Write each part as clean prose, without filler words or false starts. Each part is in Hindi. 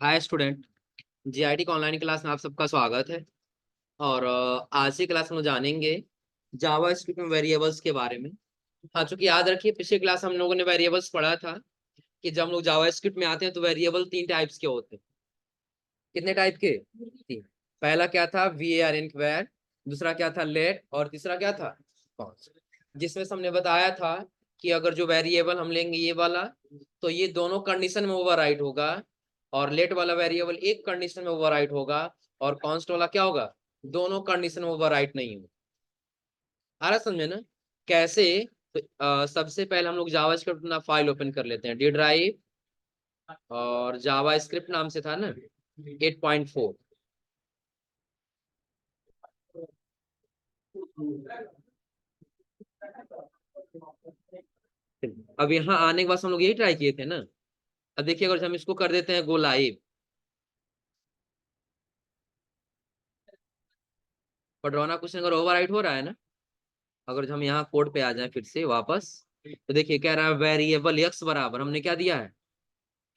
Hi student. जीआईटी का ऑनलाइन क्लास में आप सबका स्वागत है। और आज की क्लास में हम जानेंगे जावा स्क्रिप्ट में वेरिएबल्स के बारे में। हाँ, चूंकि याद रखिए पिछले क्लास हम लोगों ने वेरिएबल्स पढ़ा था कि जब हम लोग जावा स्क्रिप्ट में आते हैं तो वेरिएबल तीन टाइप्स के होते हैं। कितने टाइप के? तीन। पहला क्या था? VAR var। दूसरा क्या था? लेट। और तीसरा क्या था? कॉन्स्ट। जिसमें से हमने बताया था कि अगर जो वेरिएबल हम लेंगे ये वाला, तो ये दोनों कंडीशन में ओवरराइट होगा। और लेट वाला वेरिएबल एक कंडीशन में ओवरराइट होगा। और कॉन्स्ट वाला क्या होगा? दोनों कंडीशन में ओवरराइट नहीं होगा। आ रहा समझे ना? कैसे? तो सबसे पहले हम लोग जावा स्क्रिप्ट अपना फाइल ओपन कर लेते हैं, डी ड्राइव। और जावा स्क्रिप्ट नाम से था ना 8.4। अब यहाँ आने के बाद हम लोग यही ट्राई किए थे ना। अब देखिए, अगर हम इसको कर देते हैं गो लाइव, पडरौना क्वेश्चन अगर ओवरराइट हो रहा है ना। अगर हम यहाँ कोड पे आ जाए फिर से वापस, तो देखिए कह रहा है वेरिएबल एक्स बराबर हमने क्या दिया है?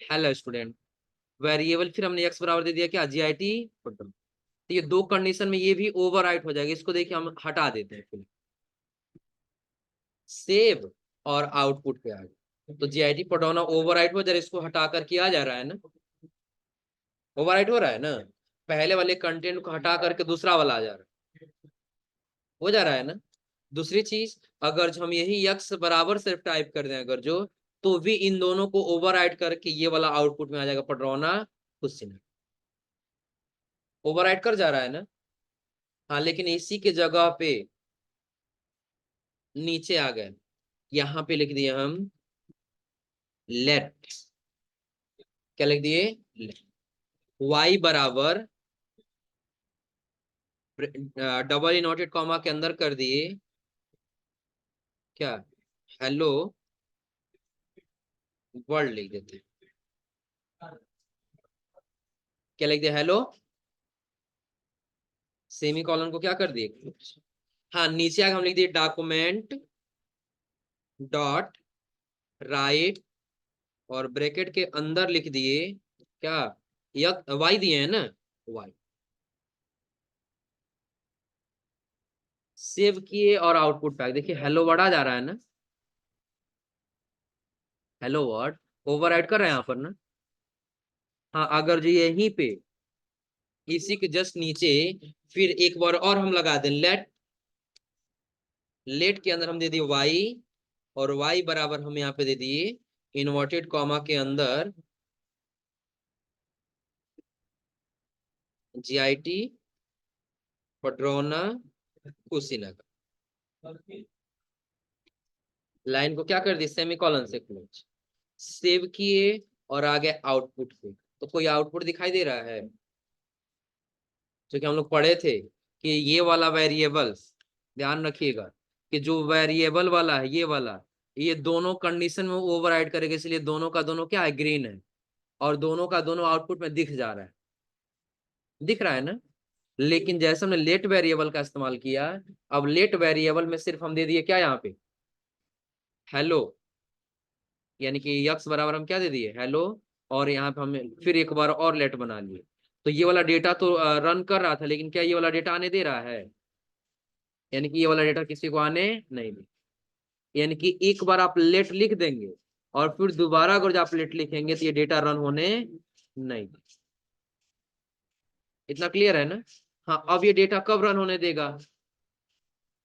Hello student. वेरिएबल फिर हमने एक्स बराबर दे दिया क्या? GIT। तो ये दो कंडीशन में ये भी ओवरराइट हो जाएगा। इसको देखिए हम हटा देते हैं फिर। सेव और आउटपुट पे आ गए तो GIT पडरौना ओवरराइट हो जा रहा है। इसको हटा कर किया जा रहा है ना। ओवरराइट हो रहा है ना। पहले वाले कंटेंट को हटा करके दूसरा वाला आ जा रहा है। हो जा रहा है ना। दूसरी चीज, अगर जो हम यही यक्स बराबर सिर्फ टाइप कर दें अगर जो, तो भी इन दोनों को ओवरराइड करके ये वाला आउटपुट में आ जाएगा पडरौना क्वेश्चन। ओवरराइड कर जा रहा है ना। हाँ, लेकिन इसी के जगह पे नीचे आ गए, यहाँ पे लिख दिए हम लेट। क्या लिख दिए? वाई बराबर डबल इनवर्टेड कॉमा के अंदर कर दिए क्या? हेलो वर्ल्ड लिख देते। क्या लिख दिया? हेलो। सेमी कॉलन को क्या कर दिए? हाँ, नीचे आगे हम लिख दिए डॉक्यूमेंट डॉट राइट। और ब्रैकेट के अंदर लिख दिए क्या? यक वाई दिए हैं ना। वाई सेव किए और आउटपुट पैक देखिए हेलो वर्ड आ जा रहा है ना। हेलो वर्ड ओवरराइड कर रहे हैं यहाँ पर ना। हाँ, अगर जो यहीं पे इसी के जस्ट नीचे फिर एक बार और हम लगा दें लेट। लेट के अंदर हम दे दिए वाई। और वाई बराबर हम यहाँ पे दे दिए इन्वर्टेड कॉमा के अंदर GIT पडरौना कुशीनगर। लाइन को क्या कर दी? सेमीकोलन से क्लोज। सेव किए और आगे आउटपुट पे, तो कोई आउटपुट दिखाई दे रहा है? जो कि हम लोग पढ़े थे कि ये वाला वेरिएबल्स, ध्यान रखिएगा कि जो वेरिएबल वाला है ये वाला, ये दोनों कंडीशन में ओवरराइड करेगा, इसलिए दोनों का दोनों क्या है? ग्रीन है। और दोनों का दोनों आउटपुट में दिख जा रहा है। दिख रहा है ना। लेकिन जैसे हमने लेट वेरिएबल का इस्तेमाल किया, अब लेट वेरिएबल में सिर्फ हम दे दिए क्या यहाँ पे? हेलो। यानी कि यक्स बराबर हम क्या दे दिए? हेलो। और यहाँ पे हम फिर एक बार और लेट बना लिए। तो ये वाला डेटा तो रन कर रहा था, लेकिन क्या ये वाला डेटा आने दे रहा है? यानी कि ये वाला डेटा किसी को आने नहीं दे। यानी कि एक बार आप लेट लिख देंगे और फिर दोबारा अगर आप लेट लिखेंगे तो ये डेटा रन होने नहीं दे। इतना क्लियर है ना। हाँ, अब ये डेटा कब रन होने देगा?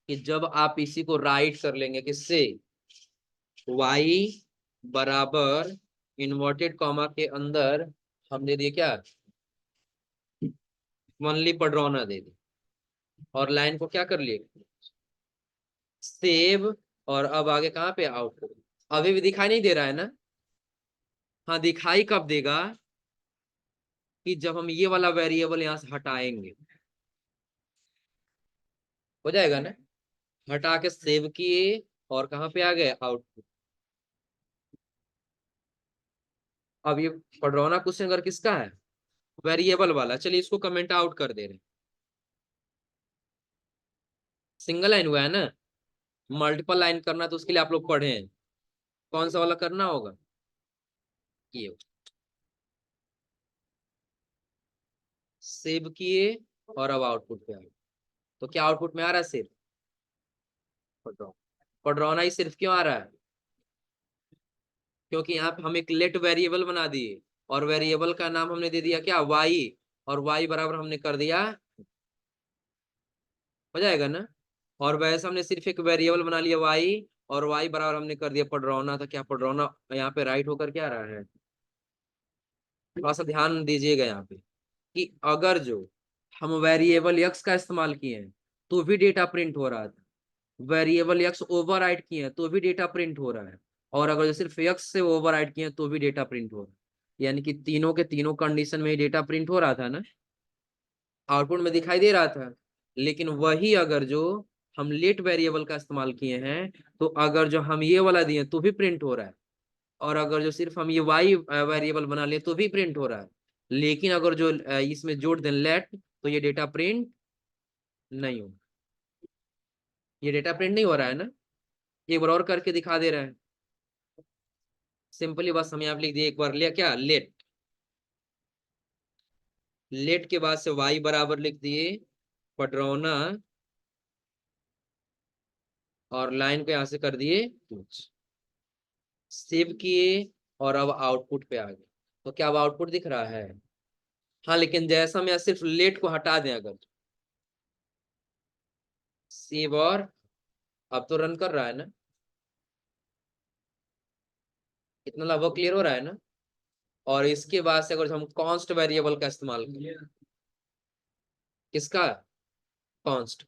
कि जब आप इसी को राइट कर लेंगे किससे? वाई बराबर इन्वर्टेड कॉमा के अंदर हम दे दिए क्या? ओनली पडरौना दे दी। और लाइन को क्या कर लिए? सेव। और अब आगे कहाँ पे? आउटपुट। अभी भी दिखाई नहीं दे रहा है ना। हाँ, दिखाई कब देगा? कि जब हम ये वाला वेरिएबल यहाँ से हटाएंगे, हो जाएगा ना। हटा के सेव किए और कहाँ पे आ गए? आउटपुट। अब ये पडरौना क्वेश्चन अगर किसका है? वेरिएबल वाला। चलिए इसको कमेंट आउट कर दे रहे हैं। सिंगल लाइन हुआ है ना। मल्टीपल लाइन करना तो उसके लिए आप लोग पढ़े हैं। कौन सा वाला करना होगा? ये सेव किए और अब आउटपुट पे आ गए। तो क्या आउटपुट में आ रहा है? सिर्फ पडरौना ही सिर्फ क्यों आ रहा है? क्योंकि यहाँ पे हम एक लेट वेरिएबल बना दिए और वेरिएबल का नाम हमने दे दिया क्या? वाई, और वाई बराबर हमने कर दिया, हो जाएगा ना। और वैसे हमने सिर्फ एक वेरिएबल बना लिया वाई, और वाई बराबर हमने कर दिया पडरौना। तो क्या पडरौना यहाँ पे राइट होकर क्या रहा है? थोड़ा सा ध्यान दीजिएगा यहाँ पे कि अगर जो हम वेरिएबल यक्स का इस्तेमाल किए हैं तो भी डेटा प्रिंट हो रहा था, वेरिएबल यक्स ओवरराइट किए हैं तो भी डेटा प्रिंट हो रहा है, और अगर जो सिर्फ यक्स से ओवरराइट किए हैं तो भी डेटा प्रिंट हो रहा है। यानी कि तीनों के तीनों कंडीशन में ही डेटा प्रिंट हो रहा था ना, आउटपुट में दिखाई दे रहा था। लेकिन वही अगर जो हम लेट वेरिएबल का इस्तेमाल किए हैं तो अगर जो हम ये वाला दिए तो भी प्रिंट हो रहा है, और अगर जो सिर्फ हम ये वाई वेरिएबल बना लिए तो भी प्रिंट हो रहा है। लेकिन अगर जो इसमें जोड़ दें लेट, तो ये डेटा प्रिंट नहीं हो, ये डेटा प्रिंट नहीं हो रहा है ना। एक बार और करके दिखा दे रहा है। सिंपली बस हम यहाँ पे लिख दिए एक बार, लिया क्या? लेट। लेट के बाद से वाई बराबर लिख दिए पडरौना, और लाइन को यहां से कर दिए कुछ, सेव किए और अब आउटपुट पे आ गए। तो क्या अब आउटपुट दिख रहा है? हाँ, लेकिन जैसा हम यहाँ सिर्फ लेट को हटा दें, अगर सेव और, अब तो रन कर रहा है ना, इतना लगभग क्लियर हो रहा है ना। और इसके बाद से अगर हम कॉन्स्ट वेरिएबल का इस्तेमाल करें, किसका? कॉन्स्ट।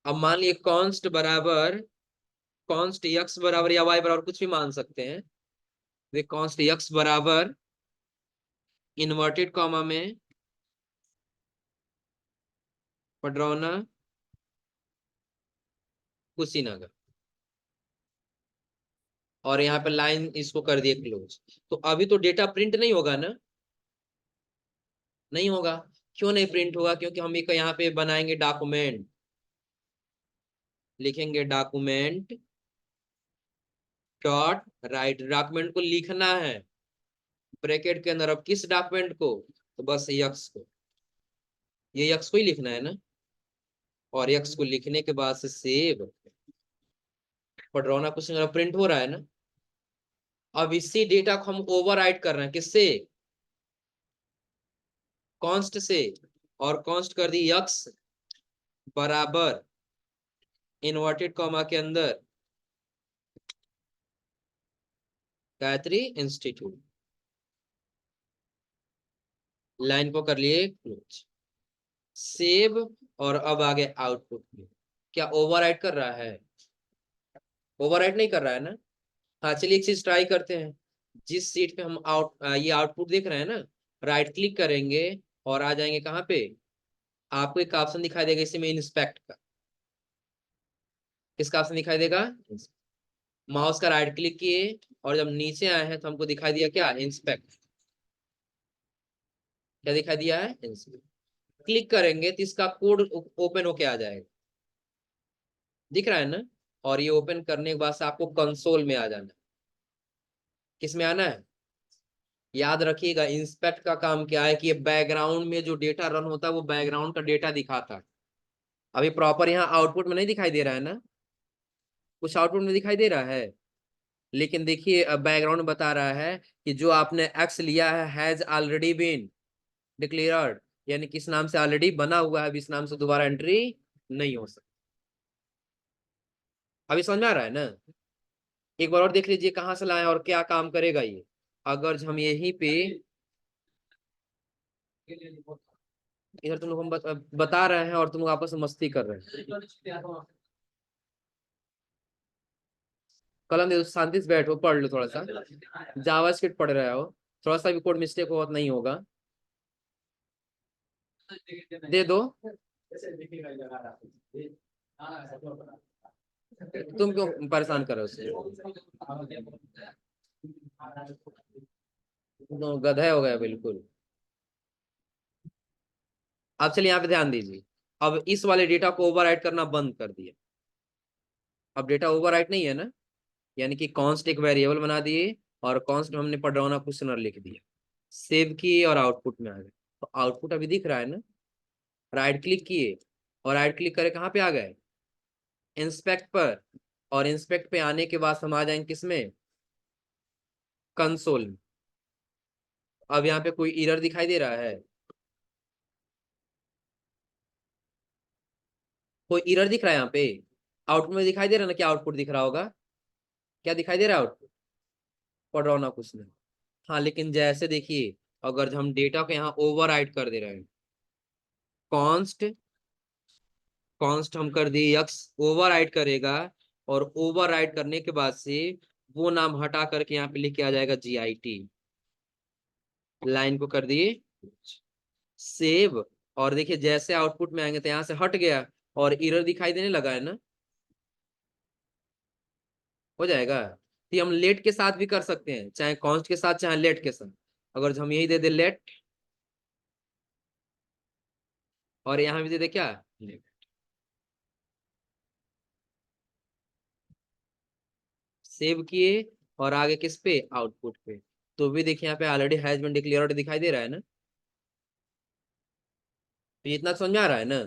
अब मान लिए कॉन्स्ट बराबर, कॉन्स्ट यक्स बराबर या वाई बराबर कुछ भी मान सकते हैं। वे कॉन्स्ट यक्स बराबर इन्वर्टेड कॉमा में पडरौना कुशीनगर, और यहाँ पे लाइन इसको कर दिए क्लोज। तो अभी तो डेटा प्रिंट नहीं होगा ना, नहीं होगा। क्यों नहीं प्रिंट होगा? क्योंकि हम एक यहाँ पे बनाएंगे डॉक्यूमेंट, लिखेंगे डॉक्यूमेंट डॉट राइट। डॉक्यूमेंट को लिखना है ब्रैकेट के अंदर। अब किस डॉक्यूमेंट को? तो बस यक्स को, ये यक्स को ही लिखना है ना। और यक्स को लिखने के बाद से सेव, पडरौना कुछ प्रिंट हो रहा है ना। अब इसी डेटा को हम ओवरराइट कर रहे हैं, किससे? कॉन्स्ट से। और कॉन्स्ट कर दी यक्स बराबर इन्वर्टेड कॉमा के अंदर गायत्री इंस्टीट्यूट, लाइन को कर लिए क्लोज, सेव, और अब आगे आउटपुट में। क्या ओवरराइट कर रहा है? ओवरराइट नहीं कर रहा है ना। हाँ, चलिए एक चीज ट्राई करते हैं। जिस सीट पे हम ये आउटपुट देख रहे हैं ना, राइट क्लिक करेंगे और आ जाएंगे कहाँ पे? आपको एक ऑप्शन दिखाई देगा इसी में, इंस्पेक्ट का। किसका ऑप्शन दिखाई देगा? माउस का राइट क्लिक किए और जब नीचे आए हैं तो हमको दिखाई दिया क्या? इंस्पेक्ट। क्या दिखाई दिया है? इंस्पेक्ट। क्लिक करेंगे तो इसका कोड ओपन होके आ जाएगा, दिख रहा है ना। और ये ओपन करने के बाद से आपको कंसोल में आ जाना है। किस में आना है? याद रखिएगा, इंस्पेक्ट का काम क्या है कि ये बैकग्राउंड में जो डेटा रन होता है वो बैकग्राउंड का डेटा दिखाता है। अभी प्रॉपर यहाँ आउटपुट में नहीं दिखाई दे रहा है ना, कुछ आउटपुट में दिखाई दे रहा है। लेकिन देखिए बैकग्राउंड बता रहा है कि जो आपने एक्स लिया है हैज ऑलरेडी बीन डिक्लेयर्ड, यानी किस नाम से ऑलरेडी बना हुआ है, अब इस नाम से दोबारा एंट्री नहीं हो सकती। अभी समझ में आ रहा है ना। एक बार और देख लीजिए कहाँ से लाए और क्या काम करेगा ये। अगर हम यहीं पे, इधर तुम लोग हम बता रहे हैं और तुम लोग आपस में मस्ती कर रहे हैं। कलम दे दो, शांति से बैठो, पढ़ लो थोड़ा सा। जावास्क्रिप्ट पढ़ रहे हो, थोड़ा सा भी कोड मिस्टेक हो नहीं होगा, दे दो। तुम क्यों परेशान कर रहे हो उससे? तो गधे हो गया बिल्कुल। अब चलिए यहाँ पे ध्यान दीजिए। अब इस वाले डेटा को ओवरराइट करना बंद कर दिया। अब डेटा ओवरराइट नहीं है ना, यानी कि कॉन्स्ट एक वेरिएबल बना दिए और कॉन्स्ट हमने पडरौना क्वेश्चनर लिख दिया, सेव किए और आउटपुट में आ गए। तो आउटपुट अभी दिख रहा है ना। राइट क्लिक किए और राइट क्लिक करे कहाँ पे आ गए, इंस्पेक्ट पर, और इंस्पेक्ट पे आने के बाद हम आ जाएंगे किसमें, कंसोल में। अब यहाँ पे कोई एरर दिखाई दे रहा है, कोई एरर दिख रहा है यहाँ पे, आउटपुट में दिखाई दे रहा है ना, क्या आउटपुट दिख रहा होगा, क्या दिखाई दे रहा है आउटपुट, पढ़ रहा हूँ ना कुछ नहीं। हाँ लेकिन जैसे देखिए, अगर हम डेटा को यहाँ ओवर कर दे रहे हैं, कॉन्स्ट कॉन्स्ट हम कर दिए यक्स, ओवर करेगा, और ओवर करने के बाद से वो नाम हटा करके यहाँ पे लिख के आ जाएगा GIT, लाइन को कर दिए सेव। और देखिए जैसे आउटपुट में आएंगे तो यहाँ से हट गया और एरर दिखाई देने लगा है ना, हो जाएगा। तो हम लेट के साथ भी कर सकते हैं, चाहे कॉन्स्ट के साथ चाहे लेट के साथ। अगर हम यही दे दे लेट, और यहाँ भी दे दे क्या let, सेव किए और आगे किस पे, आउटपुट पे, तो भी देखिए यहाँ पे ऑलरेडी हैज बीन डिक्लेयर्ड दिखाई दे रहा है ना। तो ये इतना समझ में आ रहा है ना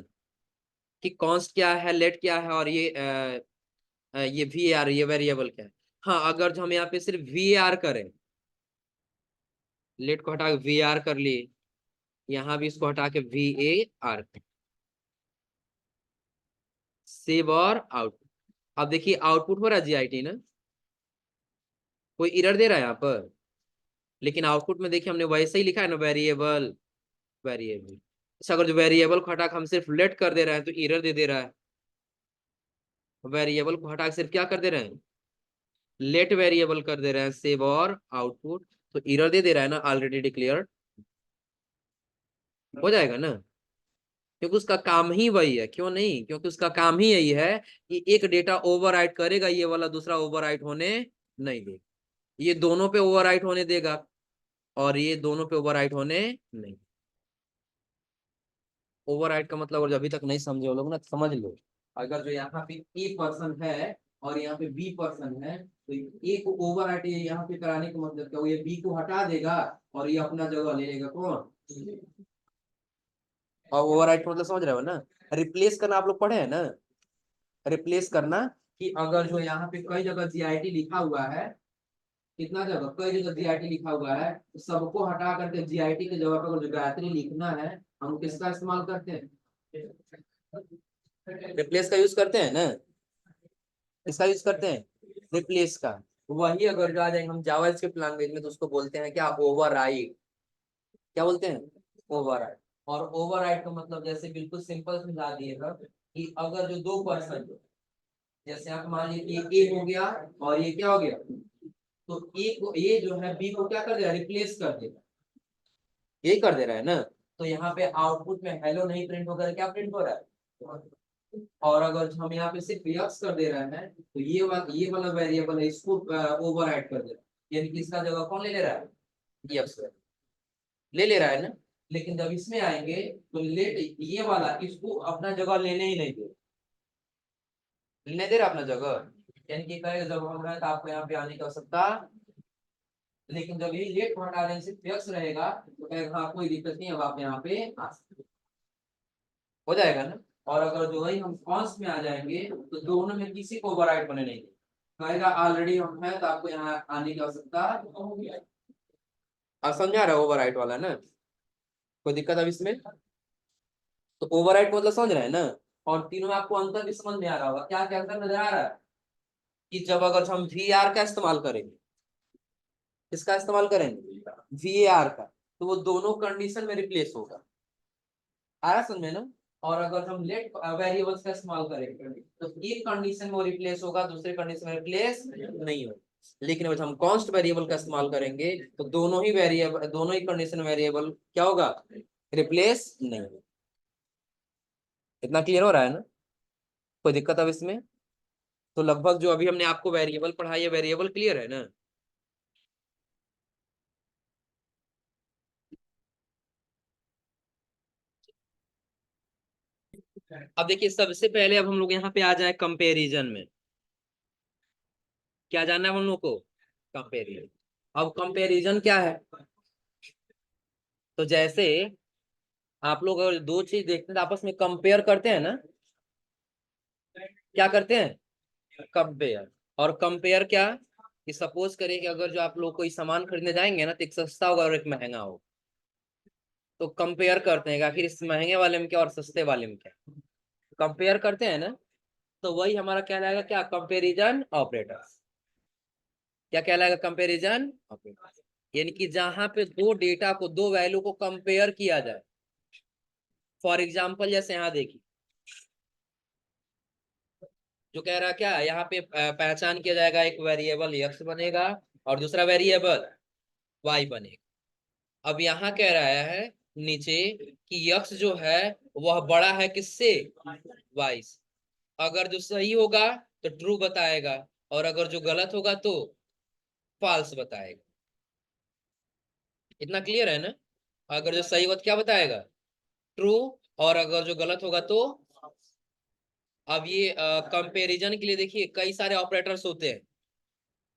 कि कॉन्स्ट क्या है, लेट क्या है, और ये VAR, ये वेरिएबल क्या है। हाँ अगर जो हम यहाँ पे सिर्फ VAR करें, लेट को हटा के VAR कर लिए, यहाँ भी इसको हटा के VAR, सेव और आउटपुट। अब देखिए आउटपुट हो रहा है GIT ना, कोई एरर दे रहा है यहाँ पर, लेकिन आउटपुट में देखिए हमने वैसे ही लिखा है ना, वेरिएबल वेरिएबल। अच्छा अगर जो वेरिएबल को हटा के हम सिर्फ लेट कर दे रहे हैं तो एरर दे दे रहा है, वेरिएबल को हटा के सिर्फ क्या कर दे रहे हैं, लेट वेरिएबल कर दे रहे हैं, सेव और आउटपुट, तो एरर दे दे रहा है ना, ऑलरेडी डिक्लेयर्ड, हो जाएगा ना। क्योंकि उसका काम ही वही है, क्यों नहीं, क्योंकि उसका काम ही यही है कि एक डेटा ओवरराइट करेगा, ये वाला दूसरा ओवरराइट होने नहीं देगा, ये दोनों पे ओवरराइट होने देगा और ये दोनों पे ओवरराइट होने नहीं। ओवरराइट का मतलब, और जो अभी तक नहीं समझे वो लोग ना, समझ लो। अगर जो यहाँ पे ए पर्सन है और यहाँ पे बी पर्सन है, तो ए को ओवरराइट यहाँ पे कराने का मतलब क्या, वो ये बी को हटा देगा और ये अपना जगह ले लेगा कौन, और ओवरराइट मतलब समझ रहे हो ना, रिप्लेस करना, आप लोग पढ़े हैं ना, रिप्लेस करना। कि अगर जो यहाँ पे कई जगह GIT लिखा हुआ है, कितना जगह कई जगह GIT लिखा हुआ है, तो सबको हटा करके GIT की जगह पर अगर जो गायत्री लिखना है, हम किसका इस्तेमाल करते हैं, रिप्लेस का यूज करते हैं ना, किसका यूज करते हैं, रिप्लेस का। वही अगर जो आ जाएंगे हम जावास्क्रिप्ट लैंग्वेज में, तो उसको बोलते हैं क्या, ओवरराइड। क्या बोलते हैं, ओवरराइड। और ओवरराइड का मतलब जैसे बिल्कुल सिंपल समझा दिएगा, कि अगर जो दो पर्सन, जैसे आप मान लीजिए ए हो गया और ये क्या हो गया, तो ए को, ये जो है बी को क्या कर देगा, रिप्लेस कर देगा, ये कर दे रहा है ना। तो यहाँ पे आउटपुट में हेलो नहीं प्रिंट होकर क्या प्रिंट हो रहा है, और अगर हम यहाँ पे सिर्फ यक्स कर दे रहे हैं, तो ये वाला वेरिएबल है, इसको ओवरराइड कर दे रहा है, यानी कि इसका जगह कौन ले ले रहा है, यक्स ले ले रहा है ना। लेकिन जब इसमें आएंगे तो लेट ये वाला इसको अपना जगह लेने ही नहीं दे, लेने दे रहा अपना जगह, यानी कि कहेगा जब हम रहे तो आपको यहाँ पे आने की आवश्यकता, लेकिन जब ये लेट को हटा देने से फिक्स रहेगा तो कहेगा हाँ कोई दिक्कत नहीं, अब आप यहाँ पे आ सकते हो। हो जाएगा ना। और अगर जो वही हम कॉन्स्ट में आ जाएंगे, तो दोनों में किसी को ओवरराइड होने नहीं देगा, कहेगा ऑलरेडी हम है तो आपको यहाँ आने की आवश्यकता होगी। अब समझा रहा है ओवरराइड वाला ना, कोई दिक्कत अब इसमें, तो ओवरराइड मतलब समझ रहे हैं ना। और तीनों में आपको अंतर भी समझ में आ रहा होगा, क्या क्या अंतर नजर आ रहा है, कि जब अगर हम VAR का इस्तेमाल करेंगे, किसका इस्तेमाल करेंगे, VAR का, तो वो दोनों कंडीशन में रिप्लेस होगा, आया समझ में ना। और अगर हम लेट वेरिएबल्स का इस्तेमाल करेंगे, तो एक कंडीशन में वो रिप्लेस होगा, दूसरे कंडीशन में रिप्लेस नहीं होगा। लेकिन अगर हम कॉन्स्ट वेरिएबल का इस्तेमाल करेंगे, तो दोनों ही वेरिएबल, दोनों ही कंडीशन वेरिएबल क्या होगा, रिप्लेस नहीं होगा। इतना क्लियर हो रहा है ना, कोई दिक्कत अब इसमें। तो लगभग जो अभी हमने आपको वेरिएबल पढ़ाई है, वेरिएबल क्लियर है ना। अब देखिए सबसे पहले अब हम लोग यहाँ पे आ जाए कंपैरिजन में, क्या जानना है हम लोग को, कंपैरिजन। अब कंपैरिजन क्या है, तो जैसे आप लोग अगर दो चीज देखते हैं तो आपस में कंपेयर करते हैं ना, क्या करते हैं, कंपेयर। और कंपेयर क्या, कि सपोज करें कि अगर जो आप लोग कोई सामान खरीदने जाएंगे ना, तो एक सस्ता होगा और एक महंगा होगा, तो कंपेयर करते हैं कि आखिर इस महंगे वाले में क्या और सस्ते वाले में क्या, कंपेयर करते हैं ना। तो वही हमारा कहलाएगा क्या, कंपेरिजन ऑपरेटर्स। क्या कहलाएगा, कंपेरिजन ऑपरेटर्स। यानी कि जहां पे दो डेटा को, दो वैल्यू को कंपेयर किया जाए। फॉर एग्जाम्पल जैसे यहाँ देखिए, जो कह रहा है क्या, यहाँ पे पहचान किया जाएगा, एक वेरिएबल एक्स बनेगा और दूसरा वेरिएबल वाई बनेगा। अब यहाँ कह रहा है नीचे कि यक्स जो है वह बड़ा है किससे, वाई से। अगर जो सही होगा तो ट्रू बताएगा, और अगर जो गलत होगा तो फॉल्स बताएगा। इतना क्लियर है ना। अगर जो सही होगा तो क्या बताएगा, ट्रू, और अगर जो गलत होगा तो। अब ये कंपैरिजन के लिए देखिए कई सारे ऑपरेटर्स होते हैं।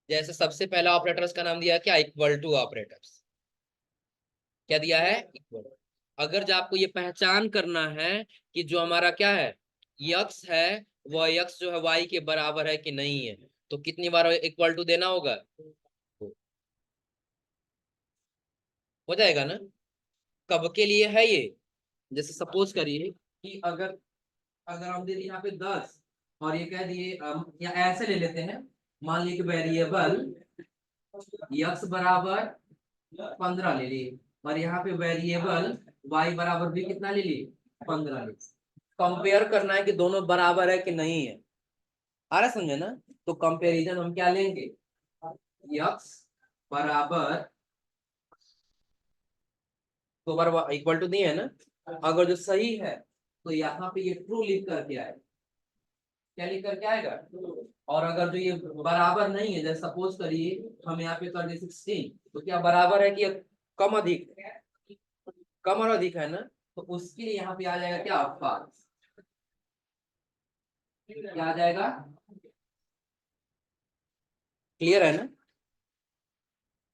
जैसे सबसे पहला ऑपरेटर्स का नाम दिया है क्या, इक्वल टू ऑपरेटर्स। क्या दिया है, इक्वल। अगर जो आपको ये पहचान करना है कि जो हमारा क्या है, यक्स है, वह यक्स जो है वाई के बराबर है कि नहीं है, तो कितनी बार इक्वल टू देना होगा, हो जाएगा ना। कब के लिए है ये, जैसे सपोज करिए कि अगर अगर हम दे दिए यहाँ पे 10 और ये कह दिए, या ऐसे ले लेते हैं, मान लीजिए कि वेरिएबल यक्स बराबर 15 ले लिए, और यहाँ पे वेरिएबल वाई बराबर भी कितना ले लिए, 15 ले। कंपेयर करना है कि दोनों बराबर है कि नहीं है, आ रहा समझे ना। तो कंपेरिजन हम क्या लेंगे, यक्स बराबर, तो बार इक्वल टू दिए है ना, अगर जो सही है तो यहाँ पे ये ट्रू लिख करके आएगा। क्या लिख करके आएगा, और अगर जो ये बराबर नहीं है, जैसे सपोज करिए हम यहाँ पे कर दे 16, तो क्या बराबर है कि कम अधिक, कम और अधिक है ना, तो उसके लिए यहाँ पे आ जाएगा क्या, फॉल्स। क्या आ जाएगा, क्लियर है ना।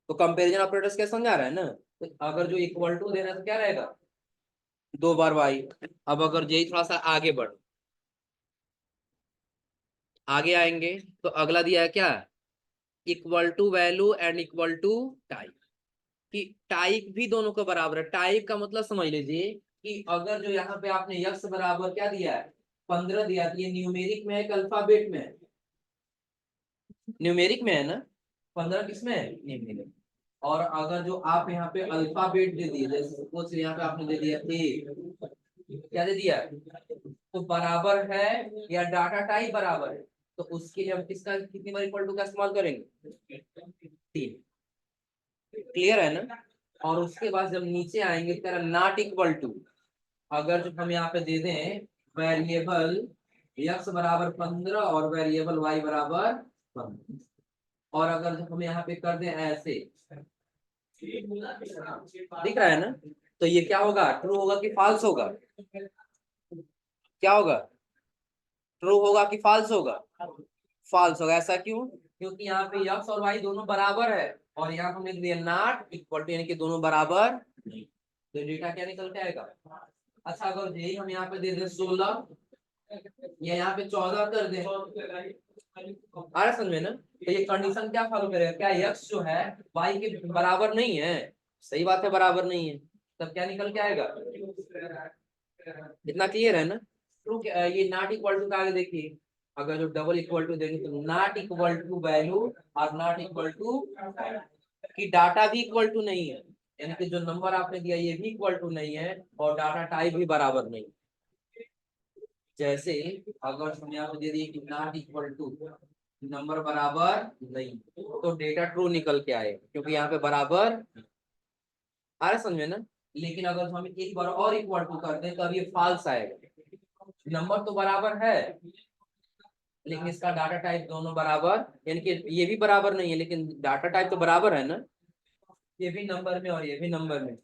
तो कंपैरिजन ऑपरेटर्स क्या समझा रहा है ना। तो अगर जो इक्वल टू दे रहा है तो क्या रहेगा, दो बार वाई। अब अगर यही थोड़ा सा आगे बढ़, आगे आएंगे तो अगला दिया है क्या, equal to value and equal to type. कि टाइप भी दोनों का बराबर है। टाइप का मतलब समझ लीजिए कि अगर जो यहाँ पे आपने यक्स बराबर क्या दिया है, 15 दिया, तो ये न्यूमेरिक में है कि अल्फाबेट में है, न्यूमेरिक में है ना, 15 किस में है, न्यूमेरिक। और अगर जो आप यहाँ पे अल्फाबेट दे दिए, जैसे सपोज यहाँ पे आपने दे दिया ए, क्या दे दिया, तो बराबर है या डाटा टाइप बराबर है, तो उसके लिए हम किसका, कितनी बार इक्वल टू का इस्तेमाल करेंगे, 3। क्लियर है ना। और उसके बाद जब नीचे आएंगे तेरा नॉट इक्वल टू, अगर जो हम यहाँ पे दे दें वेरिएबल एक्स बराबर 15 और वेरिएबल वाई बराबर 15, और अगर जो हम यहाँ पे कर दें ऐसे, दिख रहा है ना, तो ये क्या होगा, ट्रू होगा कि फॉल्स होगा, क्या होगा, ट्रू होगा कि फॉल्स होगा, फॉल्स होगा। ऐसा क्यों, क्योंकि यहाँ पे एक्स और वाई दोनों बराबर है, और यहाँ हमने दिया नॉट इक्वल टू, यानी कि दोनों बराबर नहीं, तो डेटा क्या निकल के आएगा। अच्छा अगर यही हम यहाँ पे दे दें 16 या यहाँ पे 14 कर दें, आ रहा समझे ना, तो ये कंडीशन क्या फॉलो करेगा, क्या एक्स जो है वाई के बराबर नहीं है, सही बात है, बराबर नहीं है, तब क्या निकल के आएगा। इतना क्लियर है ना। ट्रू, ये नॉट इक्वल टू का आगे देखिए, अगर जो डबल इक्वल टू देंगे तो नॉट इक्वल टू वैल्यू और नॉट इक्वल टू कि डाटा भी इक्वल टू नहीं है, यानी कि जो नंबर आपने दिया ये भी इक्वल टू नहीं है और डाटा टाइप भी बराबर नहीं। जैसे अगर हम यहाँ पे दे दिए कि नॉट इक्वल टू, नंबर बराबर नहीं, तो डेटा ट्रू निकल के आए, क्योंकि यहाँ पे बराबर आ रहा समझे ना। लेकिन अगर हम एक बार और इक्वल टू कर दें तब ये फॉल्स आएगा। नंबर तो बराबर है लेकिन इसका डाटा टाइप दोनों बराबर, यानी कि ये भी बराबर नहीं है लेकिन डाटा टाइप तो बराबर है ना, ये भी नंबर में और ये भी नंबर में।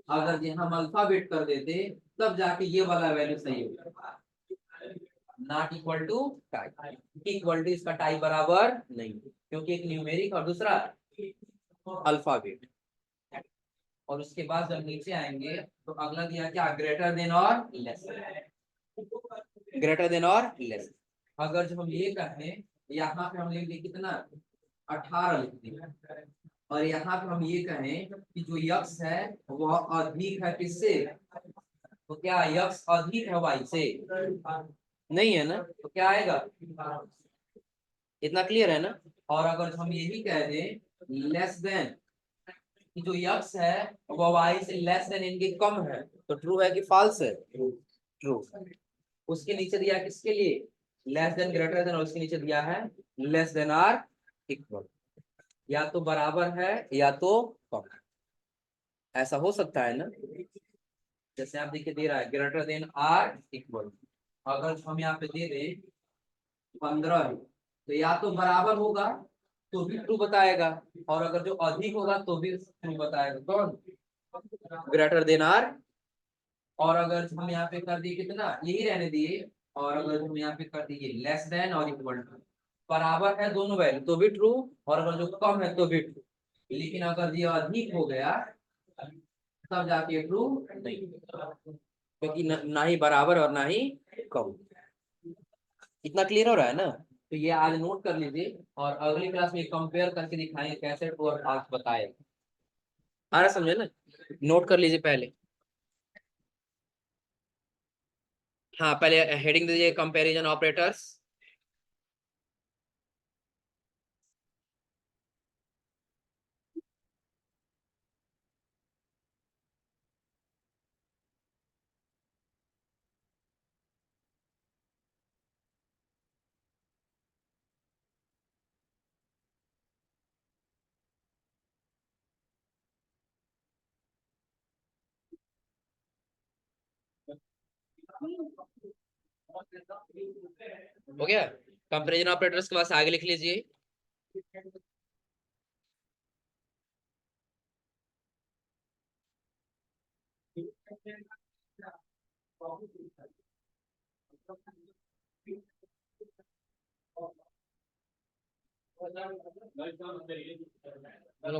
अगर ये हम अल्फाबेट कर देते तब जाके ये वाला वैल्यू सही होगा, not equal to type, equal to इसका टाइप बराबर नहीं, क्योंकि एक न्यूमेरिक और दूसरा अल्फाबेट। और उसके बाद जब नीचे आएंगे तो अगला दिया क्या, ग्रेटर देन और लेस, ग्रेटर देन और लेस। अगर जब हम ये कहें, यहाँ पे हम लिख दें कितना, 18 लिख दें, और यहाँ पे हम ये कहें कि जो यक्स है वह अधिक है किससे, तो क्या यक्स अधिक है वाई से, नहीं है ना, तो क्या आएगा, इतना क्लियर है ना। और अगर हम यही कह दें लेस देन, कि जो यक्स है वह वाई से लेस देन इनके कम है, तो ट्रू है कि फॉल्स है, ट्रू। उसके नीचे दिया किसके लिए, लेस देन ग्रेटर देन, और उसके नीचे दिया है लेस देन आर इक्वल, या तो बराबर है या तो कम है, ऐसा हो सकता है ना। जैसे आप देखिए दे रहा है ग्रेटर देन आर इक्वल, अगर हम यहाँ पे दे दें 15, तो या तो बराबर होगा तो भी ट्रू बताएगा, और अगर जो अधिक होगा तो भी ट्रू बताएगा, कौन, ग्रेटर देन आर। और अगर हम यहाँ पे कर दिए कितना, यही रहने दिए, और अगर हम यहाँ पे कर दिए लेस देन और इक्वल टू, बराबर है दोनों वैल्यू तो भी ट्रू, और अगर जो कम है तो भी ट्रू। लेकिन अगर ये अधिक हो गया तब जाके ट्रू नहीं, क्योंकि ना ही बराबर और ना ही कम। इतना क्लियर हो रहा है ना, तो ये आज नोट कर लीजिए, और अगली क्लास में कंपेयर करके दिखाएंगे कैसे ट्रू और फॉल्स बताए, आ रहा समझे ना, नोट कर लीजिए पहले। हाँ पहले हेडिंग दीजिए कंपैरिजन ऑपरेटर्स। हो गया, कंपैरिजन ऑपरेटर्स के बाद आगे लिख लीजिए।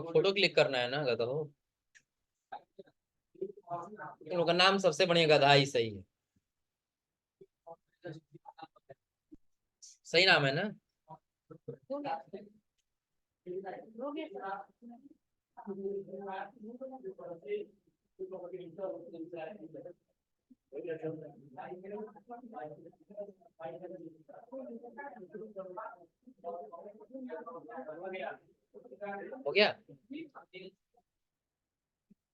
फोटो क्लिक करना है ना गधा हो, इन लोग का नाम सबसे बढ़िया गधा ही सही है, सही नाम है ना। हो गया।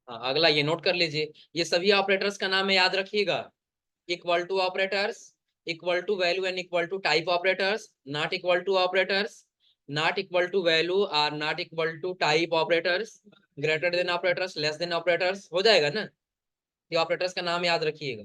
हाँ अगला ये नोट कर लीजिए, ये सभी ऑपरेटर्स का नाम है, याद रखिएगा। Equal to operators, equal to value and equal to type operators, not equal to operators, not equal to value और not equal to type operators, greater than operators, less than operators, हो जाएगा ना। ये ऑपरेटर्स का नाम याद रखिएगा।